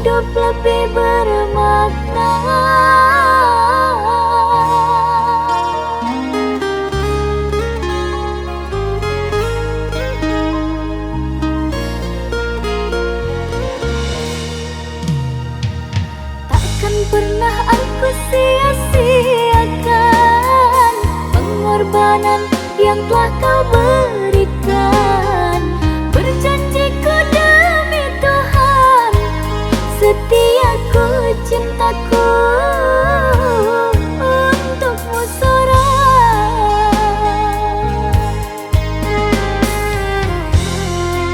hidup lebih bermakna. Takkan pernah aku sia-siakan pengorbanan yang telah kau berikan. Berjanjiku demi Tuhan, setiaku, cintaku untukmu sorak.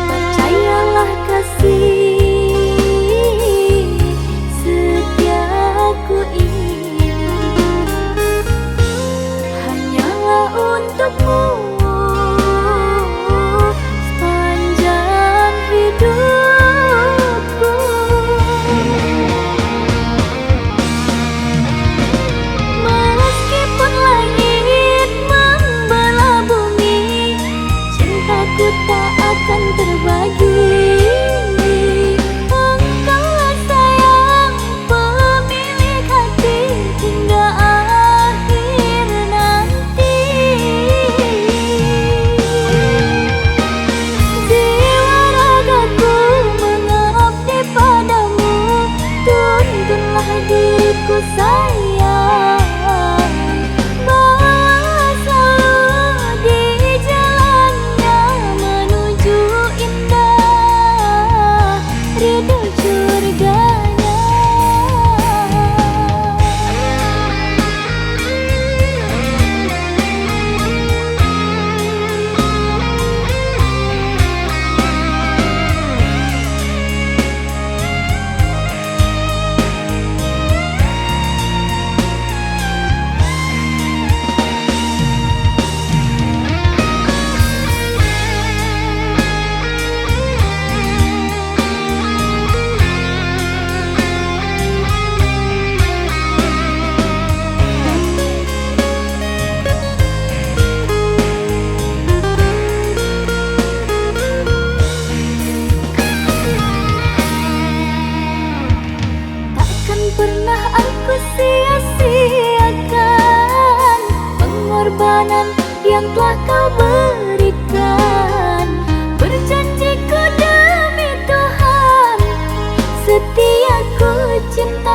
Percayalah kasih, setiaku ini hanyalah untukmu sepanjang hidupku. Meskipun langit membelah bumi, cintaku tak akan terbagi. Engkaulah sayang, pemilik hati hingga akhir nanti. Jiwa ragaku mengabdi padamu, tuntunlah diriku sayang. Bawa selalu di jalannya menuju indah ridho surganya. Takkan pernah aku sia-siakan pengorbanan yang telah kau berikan. Berjanjiku demi Tuhan, setiaku, cintaku